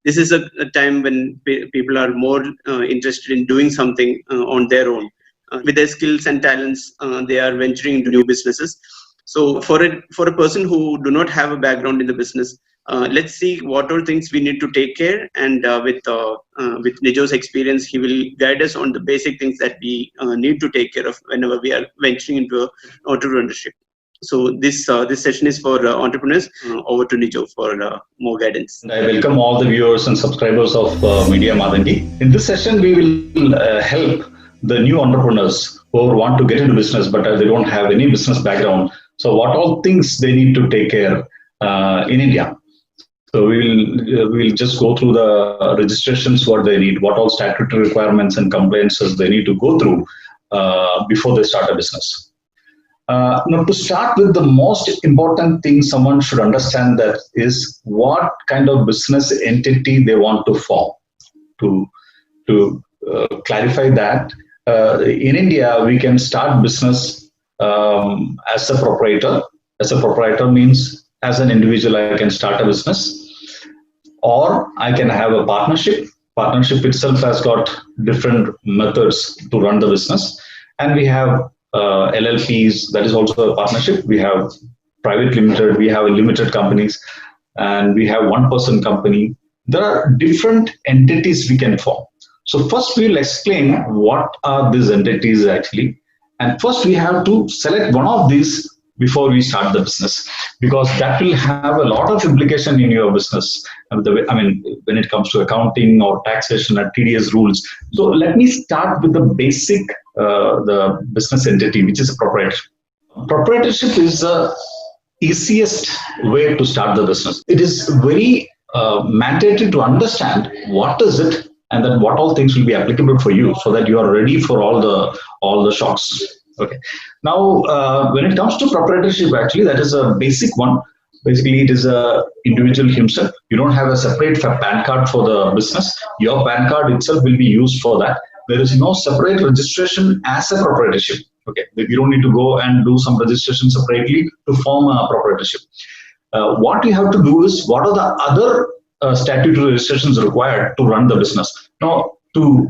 this is a time when people are more interested in doing something on their own. With their skills and talents, they are venturing into new businesses. So for a person who do not have a background in the business, let's see what all things we need to take care. And with Nijoe's experience, he will guide us on the basic things that we need to take care of whenever we are venturing into entrepreneurship. So this session is for entrepreneurs. Over to Nijoe for more guidance. I welcome all the viewers and subscribers of mediamathamgi. In this session, we will help the new entrepreneurs who want to get into business but they don't have any business background. So what all things they need to take care in India. So we'll just go through the registrations, what they need, what all statutory requirements and compliances they need to go through before they start a business. Now, to start with, the most important thing someone should understand that is what kind of business entity they want to form. To clarify that, in India, we can start business as a proprietor. As a proprietor means as an individual, I can start a business, or I can have a partnership. Partnership itself has got different methods to run the business, and we have LLPs, that is also a partnership. We have private limited, we have limited companies, and we have one-person company. There are different entities we can form. So first we will explain what are these entities actually. And first we have to select one of these before we start the business, because that will have a lot of implication in your business. When it comes to accounting or taxation and TDS rules. So let me start with the basic, the business entity, which is a proprietorship. Proprietorship is the easiest way to start the business. It is very mandatory to understand what is it and then what all things will be applicable for you, so that you are ready for all the shocks. Okay. Now, when it comes to proprietorship, actually, that is a basic one. Basically, it is a individual himself. You don't have a separate PAN card for the business. Your PAN card itself will be used for that. There is no separate registration as a proprietorship. Okay. You don't need to go and do some registration separately to form a proprietorship. What you have to do is, what are the other statutory registrations required to run the business? Now, to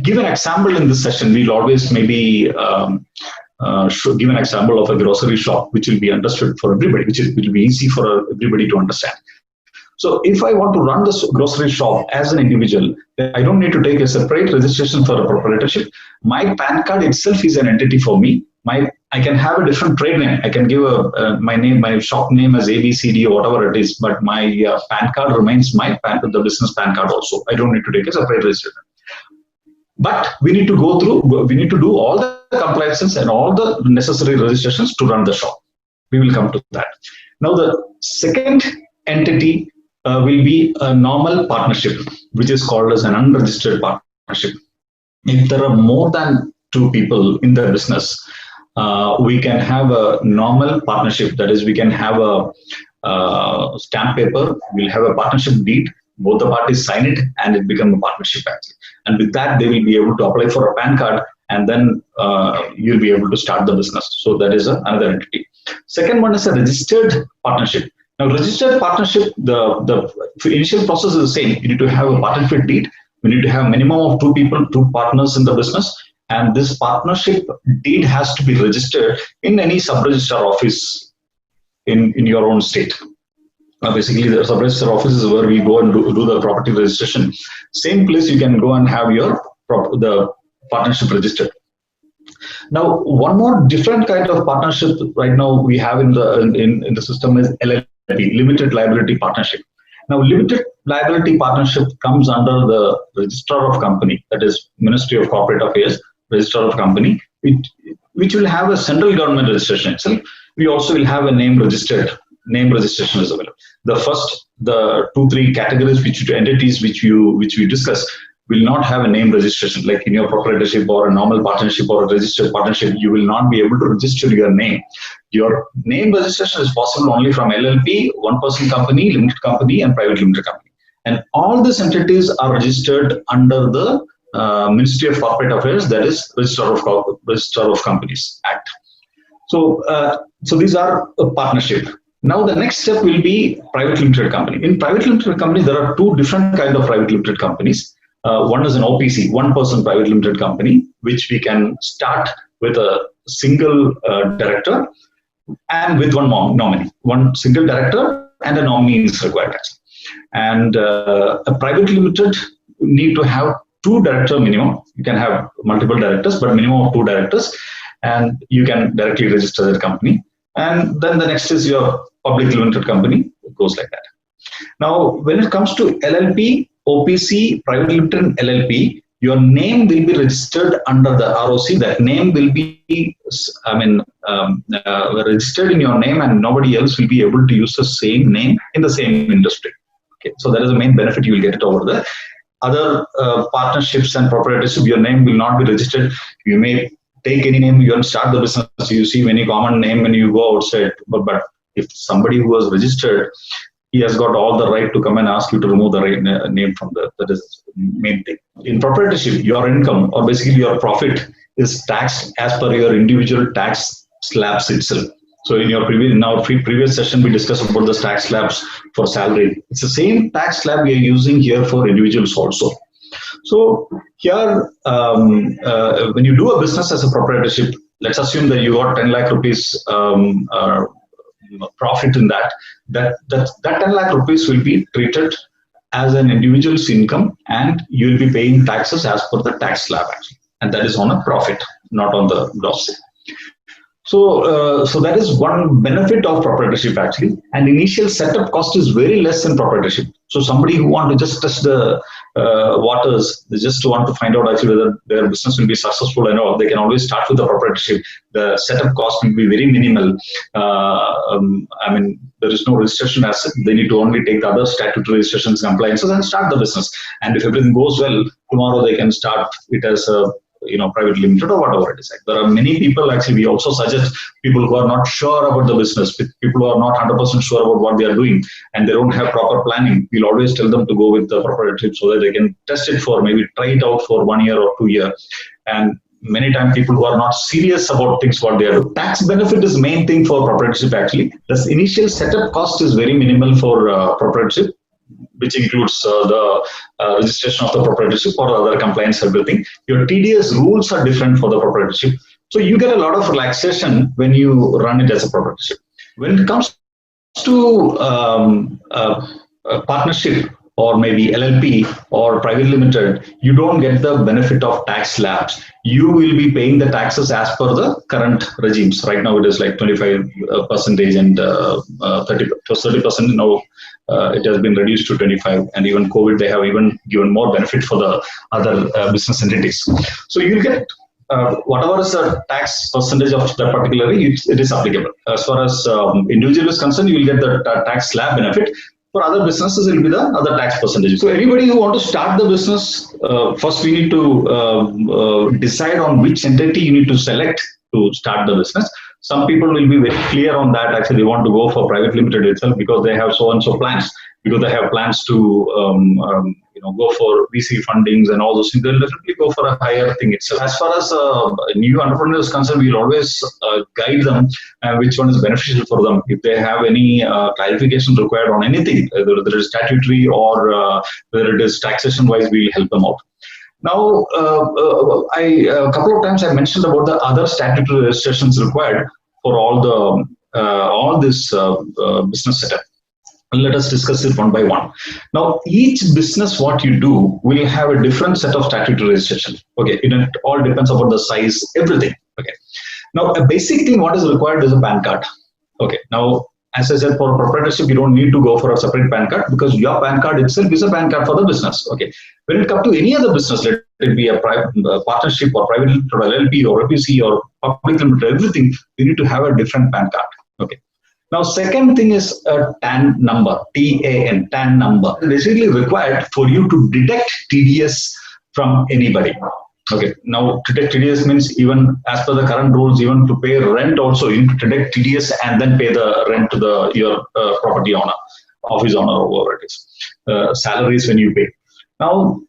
give an example in this session, we'll always maybe should give an example of a grocery shop, which will be understood for everybody, which will be easy for everybody to understand. So if I want to run this grocery shop as an individual, I don't need to take a separate registration for a proprietorship. My PAN card itself is an entity for me. I can have a different trade name. I can give my shop name as ABCD or whatever it is, but my PAN card remains the business PAN card also. I don't need to take a separate registration. But we need to do all the compliances and all the necessary registrations to run the shop. We will come to that. Now, the second entity will be a normal partnership, which is called as an unregistered partnership. If there are more than two people in the business, we can have a normal partnership. That is, we can have a stamp paper, we'll have a partnership deed, both the parties sign it, and it becomes a partnership actually. And with that, they will be able to apply for a PAN card, and then you'll be able to start the business. So that is another entity. Second one is a registered partnership. Now, registered partnership, the initial process is the same. You need to have a partnership deed. We need to have minimum of two people, two partners in the business. And this partnership deed has to be registered in any sub-registrar office in your own state. Basically, the sub-registrar office is where we go and do the property registration. Same place you can go and have the partnership registered. Now, one more different kind of partnership right now we have in the system is LLP, Limited Liability Partnership. Now, Limited Liability Partnership comes under the Registrar of Company, that is Ministry of Corporate Affairs, Registrar of Company, which will have a central government registration itself. We also will have a name registration is available. The 2-3 categories, entities which we discuss, will not have a name registration. Like in your proprietorship or a normal partnership or a registered partnership, you will not be able to register your name. Your name registration is possible only from LLP, one-person company, limited company, and private limited company. And all these entities are registered under the Ministry of Corporate Affairs, that is Registrar of Companies Act. So these are a partnership. Now the next step will be private limited company. In private limited company, there are two different kind of private limited companies. One is an OPC, one person private limited company, which we can start with a single director and with one nominee. One single director and a nominee is required. And a private limited need to have two director minimum. You can have multiple directors, but minimum of two directors, and you can directly register that company. And then the next is your public limited company. It goes like that. Now, when it comes to LLP, OPC, private limited, and LLP, your name will be registered under the ROC. That name will be, registered in your name, and nobody else will be able to use the same name in the same industry. Okay, so that is the main benefit you will get it over there. Other partnerships and proprietorship, your name will not be registered. You may take any name, you can start the business, you see any common name when you go outside. But if somebody who was registered, he has got all the right to come and ask you to remove the name from that is the main thing. In proprietorship, your income or basically your profit is taxed as per your individual tax slabs itself. So in our previous session, we discussed about the tax slabs for salary. It's the same tax slab we are using here for individuals also. So here, when you do a business as a proprietorship, let's assume that you got 10 lakh rupees profit in that 10 lakh rupees will be treated as an individual's income, and you will be paying taxes as per the tax slab actually. And that is on a profit, not on the gross. So that is one benefit of proprietorship actually. And initial setup cost is very less in proprietorship. So somebody who want to just test the waters, they just want to find out actually whether their business will be successful and all, they can always start with the proprietorship. The setup cost will be very minimal. There is no registration asset. They need to only take the other statutory registrations, compliances, and start the business. And if everything goes well, tomorrow they can start it as a private limited or whatever it is. There are many people actually, we also suggest people who are not sure about the business, people who are not 100% sure about what they are doing and they don't have proper planning. We'll always tell them to go with the proprietorship so that they can test it for, maybe try it out for 1 year or 2 years. And many times people who are not serious about things what they are doing. Tax benefit is main thing for proprietorship actually. The initial setup cost is very minimal for proprietorship, which includes the registration of the proprietorship or other compliance, everything. Your TDS rules are different for the proprietorship. So you get a lot of relaxation when you run it as a proprietorship. When it comes to partnership or maybe LLP or private limited, you don't get the benefit of tax slabs. You will be paying the taxes as per the current regimes. Right now it is like 25% and 30% now. It has been reduced to 25, and even COVID, they have even given more benefit for the other business entities. So you'll get whatever is the tax percentage of that particular, it is applicable. As far as individual is concerned, you will get the tax slab benefit. For other businesses, it will be the other tax percentage. So anybody who want to start the business, first we need to decide on which entity you need to select to start the business. Some people will be very clear on that. Actually, they want to go for private limited itself because they have so and so plans. Because they have plans to go for VC fundings and all those things, they'll definitely go for a higher thing itself. As far as new entrepreneurs is concerned, we'll always guide them which one is beneficial for them. If they have any clarification required on anything, whether it is statutory or whether it is taxation wise, we'll help them out. Now, a couple of times I mentioned about the other statutory registrations required for all this business setup. Let us discuss it one by one. Now, each business what you do will have a different set of statutory registration. Okay, it all depends upon the size, everything. Okay. Now, a basic thing what is required is a PAN card. Okay. Now, as I said, for proprietorship, you don't need to go for a separate PAN card because your PAN card itself is a PAN card for the business. Okay. When it comes to any other business, let it be a private partnership or private limited or LLP or OPC or public limited, everything, you need to have a different PAN card. Okay. Now, second thing is a TAN number, TAN, TAN number. Basically required for you to deduct TDS from anybody. Okay. Now, to deduct TDS means even as per the current rules, even to pay rent also, you need to deduct TDS and then pay the rent to your property owner, office owner, or whoever it is. Salaries when you pay. Now,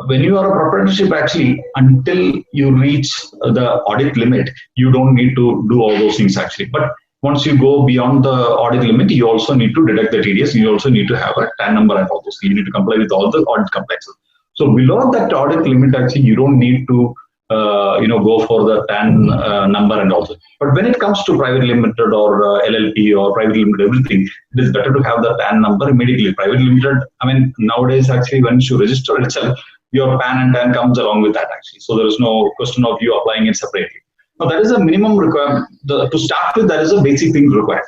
when you are a proprietorship, actually, until you reach the audit limit, you don't need to do all those things actually. But once you go beyond the audit limit, you also need to deduct the TDS. You also need to have a TAN number and all those. You need to comply with all the audit compliances. So below that audit limit, actually, you don't need to go for the TAN number and all that. But when it comes to private limited or LLP or private limited, everything, it is better to have the TAN number immediately. Private limited, I mean, nowadays, actually, once you register itself, your PAN and TAN comes along with that, actually. So there is no question of you applying it separately. Now, that is a minimum requirement. To start with, that is a basic thing required.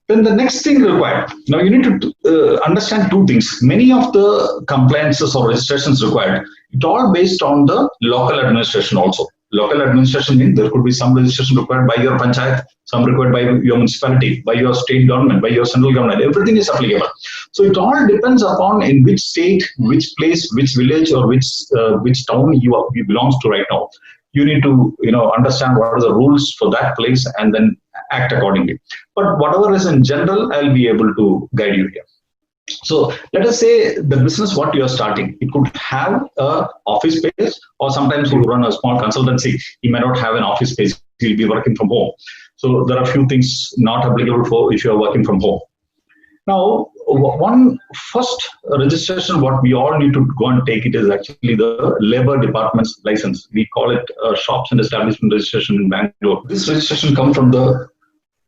Then the next thing required, now you need to understand two things. Many of the compliances or registrations required, it's all based on the local administration also. Local administration means there could be some registration required by your panchayat, some required by your municipality, by your state government, by your central government. Everything is applicable. So it all depends upon in which state, which place, which village, or which town you belongs to right now. You need to understand what are the rules for that place and then act accordingly. But whatever is in general, I'll be able to guide you here. So let us say the business what you are starting, it could have a office space, or sometimes you run a small consultancy. You may not have an office space. You'll be working from home. So there are a few things not applicable for if you are working from home. Now, one first registration, what we all need to go and take it is actually the Labor Department's license. We call it Shops and Establishment Registration in Bangalore. This registration comes from the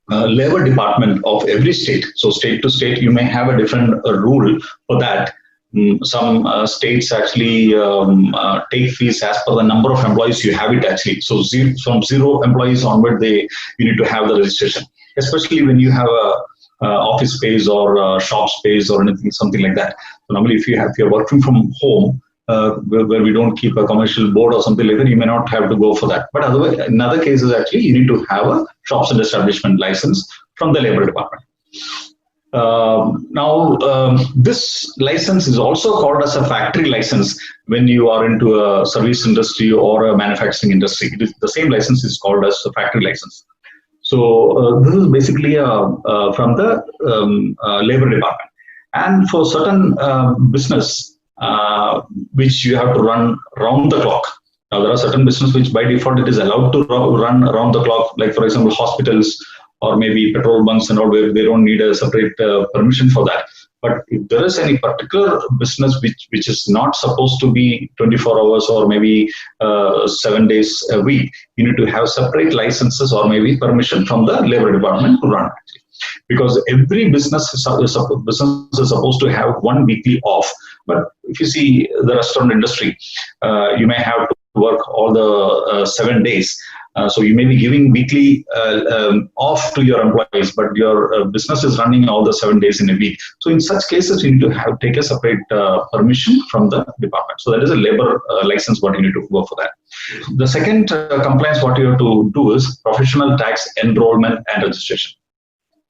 Labor Department of every state. So state to state, you may have a different rule for that. Some states actually take fees as per the number of employees you have it actually. So from 0 employees onward, you need to have the registration, especially when you have a office space or shop space or anything, something like that. So normally, if you're working from home, where we don't keep a commercial board or something like that, you may not have to go for that. But otherwise, in other cases, actually, you need to have a shops and establishment license from the Labor Department. This license is also called as a factory license when you are into a service industry or a manufacturing industry. The same license is called as a factory license. So this is basically from the Labor Department. And for certain business, which you have to run round the clock. Now, there are certain business which by default it is allowed to run around the clock, like for example, hospitals or maybe petrol bunks and all, where they don't need a separate permission for that. But if there is any particular business which is not supposed to be 24 hours or maybe 7 days a week, you need to have separate licenses or maybe permission from the Labor Department to run actually. Because every business is supposed to have 1 weekly off. But if you see the restaurant industry, you may have to work all the 7 days. So you may be giving weekly off to your employees, but your business is running all the 7 days in a week. So in such cases, you need to take a separate permission from the department. So that is a labor license what you need to go for that. The second compliance what you have to do is professional tax enrollment and registration.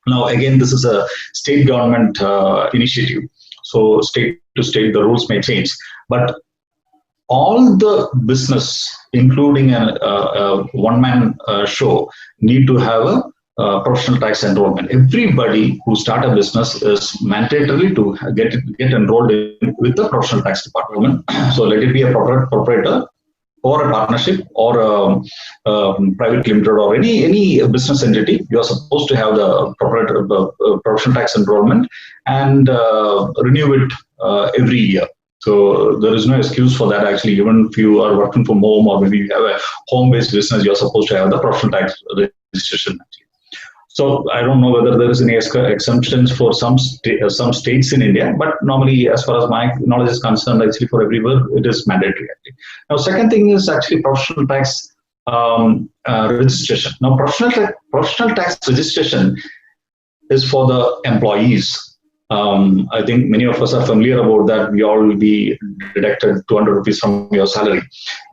Now again, this is a state government initiative. So state to state, the rules may change, but all the business, including a one-man show, need to have a professional tax enrollment. Everybody who start a business is mandatory to get enrolled with the professional tax department. So let it be a proprietor or a partnership or a private limited or any business entity. You are supposed to have the professional tax enrollment and renew it every year. So there is no excuse for that actually. Even if you are working from home or maybe you have a home-based business, you're supposed to have the professional tax registration actually. So I don't know whether there is any exemptions for some states in India, but normally as far as my knowledge is concerned, actually for everywhere it is mandatory actually. Now second thing is actually professional tax registration. Now professional tax registration is for the employees. I think many of us are familiar about that. We all will be deducted 200 rupees from your salary.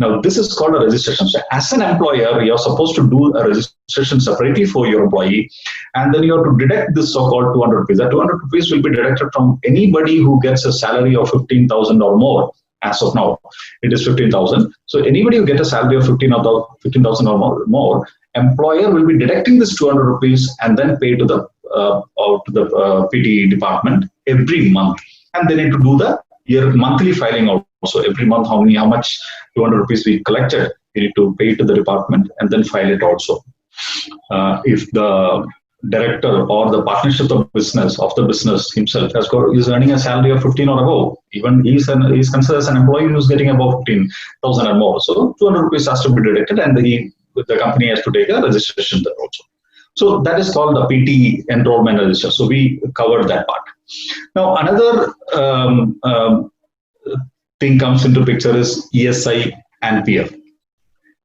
Now, this is called a registration. So as an employer, you're supposed to do a registration separately for your employee, and then you have to deduct this so-called 200 rupees. That 200 rupees will be deducted from anybody who gets a salary of 15,000 or more. As of now, it is 15,000. So anybody who gets a salary of 15,000 or more, employer will be deducting this 200 rupees and then pay to the PT department every month, and they need to do the monthly filing also. Every month, how much 200 rupees we collected, you need to pay to the department and then file it also. If the director or the partnership of the business himself is earning a salary of 15 or above, even he's considered as an employee who's getting above 15,000 or more. So 200 rupees has to be deducted, and the company has to take a registration there also. So that is called the PT enrollment register. So we covered that part. Now another thing comes into picture is ESI and PF.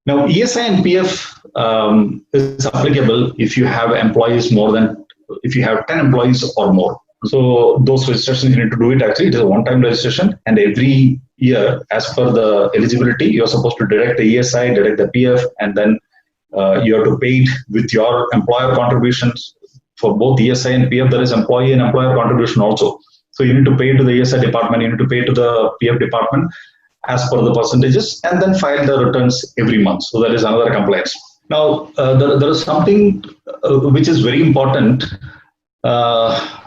Now ESI and PF is applicable if you have employees if you have 10 employees or more. So those registrations, you need to do it actually. It is a one-time registration, and every year, as per the eligibility, you're supposed to deduct the ESI, deduct the PF, and then you have to pay it with your employer contributions. For both ESI and PF, there is employee and employer contribution also. So you need to pay to the ESI department, you need to pay to the PF department as per the percentages, and then file the returns every month. So that is another compliance. Now, there is something which is very important,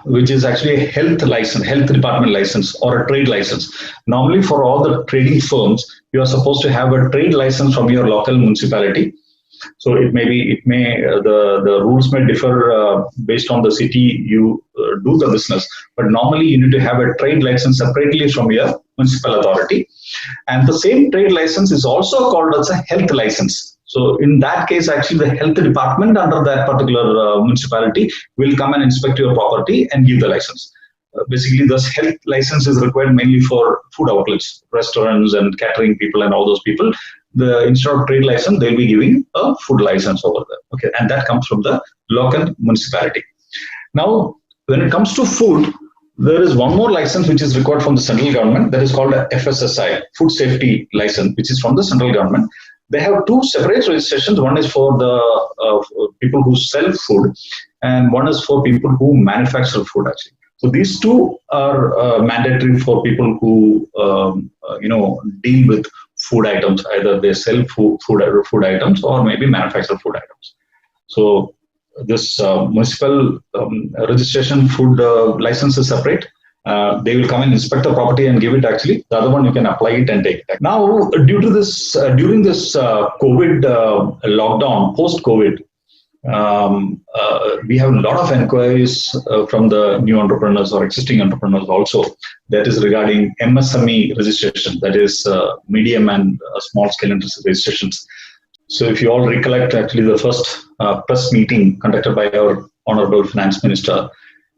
which is actually a health department license or a trade license. Normally, for all the trading firms, you are supposed to have a trade license from your local municipality. So the rules may differ based on the city you do the business, but normally you need to have a trade license separately from your municipal authority. And the same trade license is also called as a health license. So in that case, actually the health department under that particular municipality will come and inspect your property and give the license. Basically, this health license is required mainly for food outlets, restaurants and catering people and all those people. Instead of trade license, they'll be giving a food license over there. Okay, and that comes from the local municipality. Now, when it comes to food, there is one more license which is required from the central government. That is called a FSSI, Food Safety License, which is from the central government. They have two separate registrations. One is for the people who sell food, and one is for people who manufacture food. Actually, so these two are mandatory for people who deal with food items. Either they sell food items or maybe manufacture food items. So this municipal registration food license is separate. They will come and inspect the property and give it. Actually, the other one you can apply it and take it. Now, during this COVID lockdown, post-COVID, we have a lot of inquiries from the new entrepreneurs or existing entrepreneurs also. That is regarding MSME registration. That is medium and small scale industry registrations. So if you all recollect, actually the first press meeting conducted by our Honorable Finance Minister,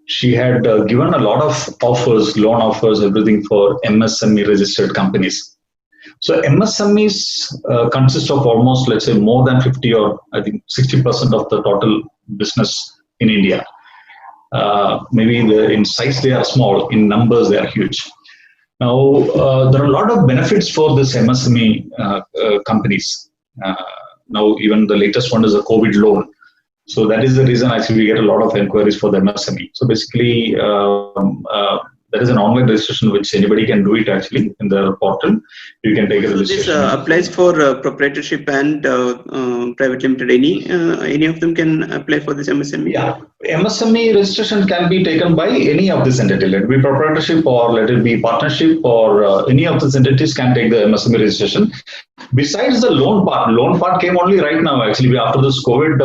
she had given a lot of offers, loan offers, everything for MSME registered companies. So MSMEs consist of almost, let's say, more than 50 or I think 60% of the total business in India. Maybe in size they are small, in numbers they are huge. Now, there are a lot of benefits for this MSME companies. Now, even the latest one is a COVID loan. So that is the reason actually we get a lot of inquiries for the MSME. So basically, there is an online registration which anybody can do it actually in the portal. You can take a registration. This applies for proprietorship and private limited. Any of them can apply for this MSME? Yeah, MSME registration can be taken by any of this entity. Let it be proprietorship or let it be partnership, or any of these entities can take the MSME registration. Besides the loan part came only right now actually after this COVID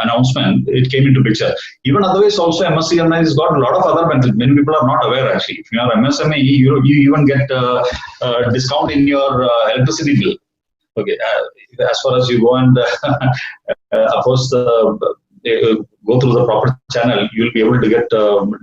announcement, it came into picture. Even otherwise also MSME has got a lot of other benefits. Many people are not aware actually. If you are MSME, you even get a discount in your electricity bill. Okay, as far as you go and oppose go through the proper channel, you'll be able to get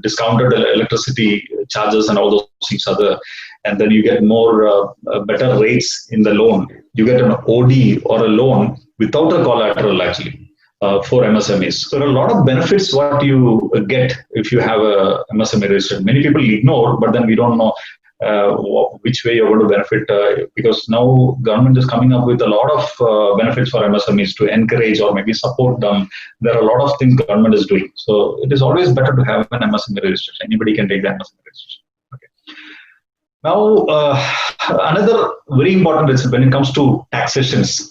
discounted electricity charges and all those things are there. And then you get more better rates in the loan. You get an OD or a loan without a collateral actually for MSMEs. So there are a lot of benefits what you get if you have a MSME registered. Many people ignore, but then we don't know which way you're going to benefit because now government is coming up with a lot of benefits for MSMEs to encourage or maybe support them. There are a lot of things government is doing. So it is always better to have an MSME registration. Anybody can take the MSME registration. Okay. Now, another very important registration when it comes to taxations.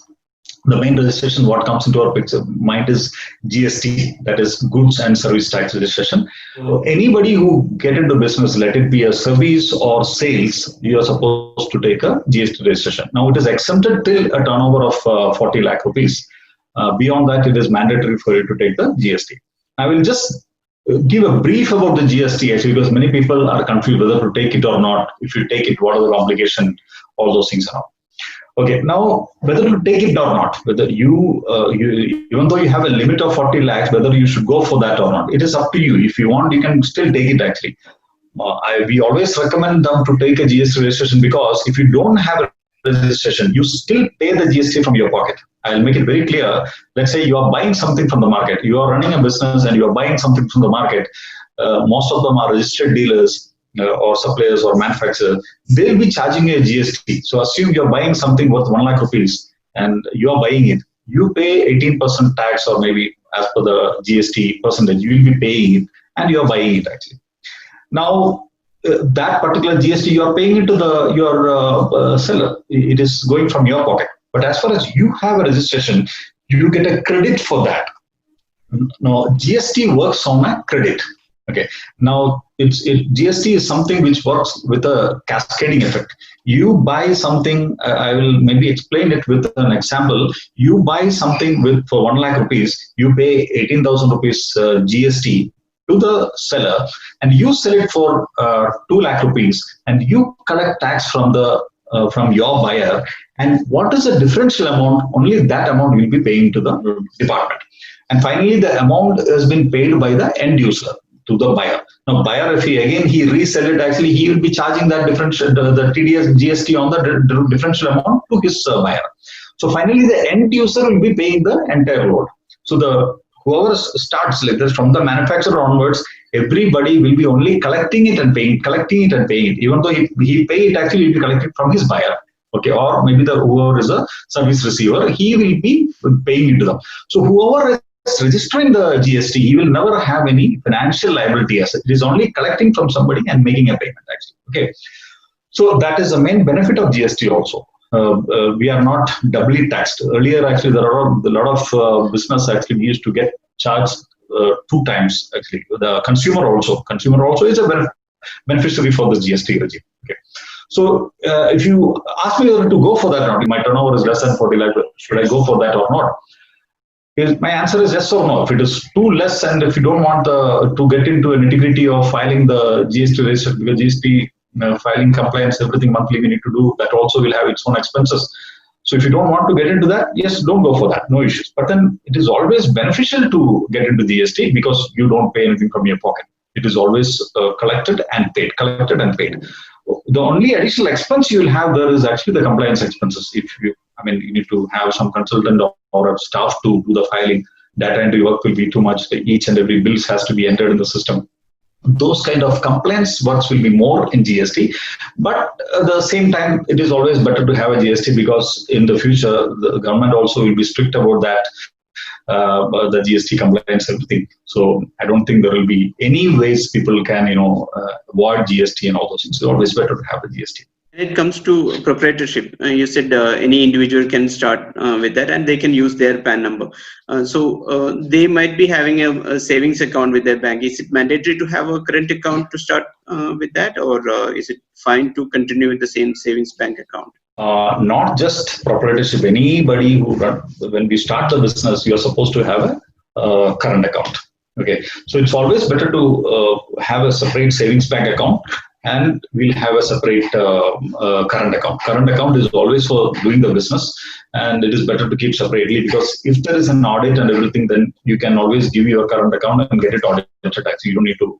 The main registration, what comes into our mind is GST, that is Goods and Service Tax Registration. So anybody who get into business, let it be a service or sales, you are supposed to take a GST registration. Now it is exempted till a turnover of 40 lakh rupees. Beyond that, it is mandatory for you to take the GST. I will just give a brief about the GST actually, because many people are confused whether to take it or not. If you take it, what are the complications? All those things are all. Okay, now whether to take it or not, whether you even though you have a limit of 40 lakhs, whether you should go for that or not, it is up to you. If you want, you can still take it actually. We always recommend them to take a GST registration, because if you don't have a registration, you still pay the GST from your pocket. I'll make it very clear. Let's say you are buying something from the market. You are running a business and you are buying something from the market. Most of them are registered dealers or suppliers or manufacturers. They'll be charging you a GST. So assume you're buying something worth 1 lakh rupees and you are buying it. You pay 18% tax, or maybe as per the GST percentage, you will be paying it, and you are buying it actually. Now, that particular GST, you are paying it to your seller. It is going from your pocket. But as far as you have a registration, you get a credit for that. Now, GST works on a credit. Okay. Now, GST is something which works with a cascading effect. You buy something. I will maybe explain it with an example. You buy something for 1 lakh rupees. You pay 18,000 rupees GST to the seller, and you sell it for 2 lakh rupees, and you collect tax from your buyer. And what is the differential amount? Only that amount you will be paying to the department. And finally, the amount has been paid by the end user to the buyer. Now, buyer, if he resell it, actually he will be charging that differential, the TDS GST on the differential amount to his buyer. So finally, the end user will be paying the entire load. So whoever starts like this from the manufacturer onwards, everybody will be only collecting it and paying it. Even though he pay it, actually he'll be collecting from his buyer. Okay, or maybe whoever is a service receiver, he will be paying it to them. So whoever is registering the GST, he will never have any financial liability as it is only collecting from somebody and making a payment actually. Okay, so that is the main benefit of GST also. We are not doubly taxed. Earlier, actually, there are a lot of business actually used to get charged 2 times. Actually, the consumer also is a beneficiary for this GST regime. Okay, so if you ask me whether to go for that or not, my turnover is less than 40 lakh. Should I go for that or not? My answer is yes or no. If it is too less, and if you don't want to get into an nitty-gritty of filing the GST registration, because GST filing compliance, everything monthly we need to do, that also will have its own expenses. So if you don't want to get into that, yes, don't go for that, no issues. But then it is always beneficial to get into GST, because you don't pay anything from your pocket. It is always collected and paid. The only additional expense you will have there is actually the compliance expenses. You need to have some consultant or a staff to do the filing. Data entry work will be too much. Each and every bills has to be entered in the system. Those kind of compliance works will be more in GST, but at the same time, it is always better to have a GST, because in the future, the government also will be strict about that, the GST compliance, everything. So I don't think there will be any ways people can, avoid GST and all those things. It's always better to have a GST. When it comes to proprietorship, you said any individual can start with that, and they can use their PAN number. So they might be having a savings account with their bank. Is it mandatory to have a current account to start with that, or is it fine to continue with the same savings bank account? Not just proprietorship. Anybody when we start the business, you are supposed to have a current account. Okay, so it's always better to have a separate savings bank account, and we'll have a separate current account. Current account is always for doing the business, and it is better to keep separately, because if there is an audit and everything, then you can always give your current account and get it audited. You don't need to,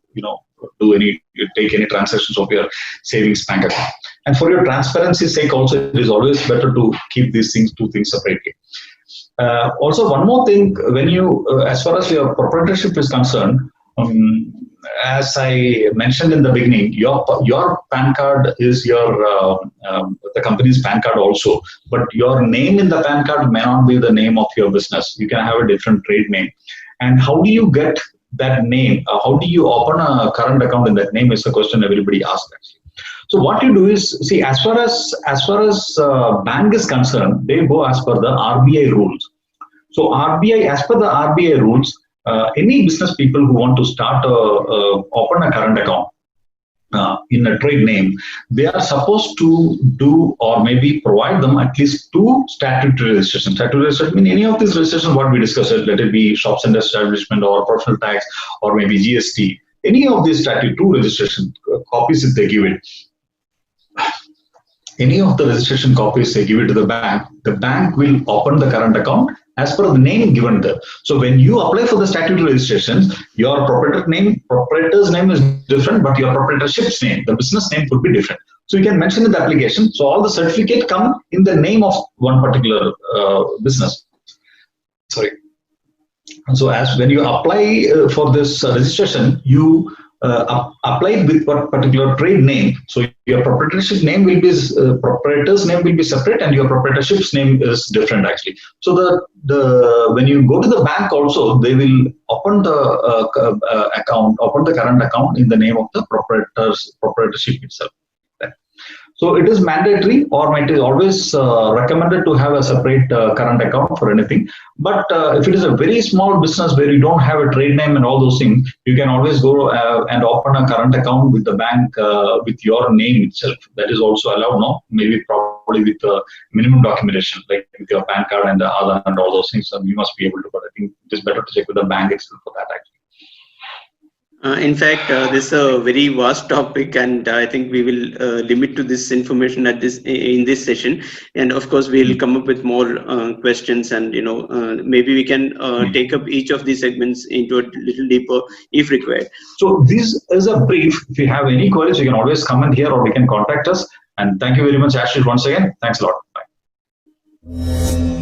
take any transactions of your savings bank account. And for your transparency's sake, also, it is always better to keep these two things separately. Also, one more thing, when you, as far as your proprietorship is concerned, as I mentioned in the beginning, your PAN card is the company's PAN card also, but your name in the PAN card may not be the name of your business. You can have a different trade name. And how do you get that name? How do you open a current account in that name is the question everybody asks actually. So what you do is, see, as far as bank is concerned, they go as per the RBI rules. So as per the RBI rules, any business people who want to start open a current account, in a trade name, they are supposed to do or maybe provide them at least 2 statutory registrations. Statutory registration means any of these registrations what we discussed, let it be shops and establishment or personal tax or maybe GST, any of these statutory 2 registration copies if they give it. Any of the registration copies they give it to the bank will open the current account as per the name given there. So when you apply for the statutory registration, your proprietor's name is different, but your proprietorship's name, the business name could be different. So you can mention in the application. So all the certificate come in the name of one particular business. Sorry. So as when you apply for this registration, you applied with what particular trade name. So your proprietorship name will be proprietor's name will be separate, and your proprietorship's name is different actually. So the when you go to the bank also, they will open the account, open the current account in the name of the proprietorship itself. So it is mandatory, or it is always recommended to have a separate current account for anything. But if it is a very small business where you don't have a trade name and all those things, you can always go and open a current account with the bank with your name itself. That is also allowed now, maybe probably with minimum documentation, like with your PAN card and the Aadhaar and all those things. So you must be able to, but I think it is better to check with the bank itself for that actually. In fact, this is a very vast topic, and I think we will limit to this information in this session. And of course, we'll come up with more questions, and maybe we can take up each of these segments into a little deeper if required. So this is a brief. If you have any queries, you can always comment here, or you can contact us. And thank you very much, Ashish, once again. Thanks a lot. Bye.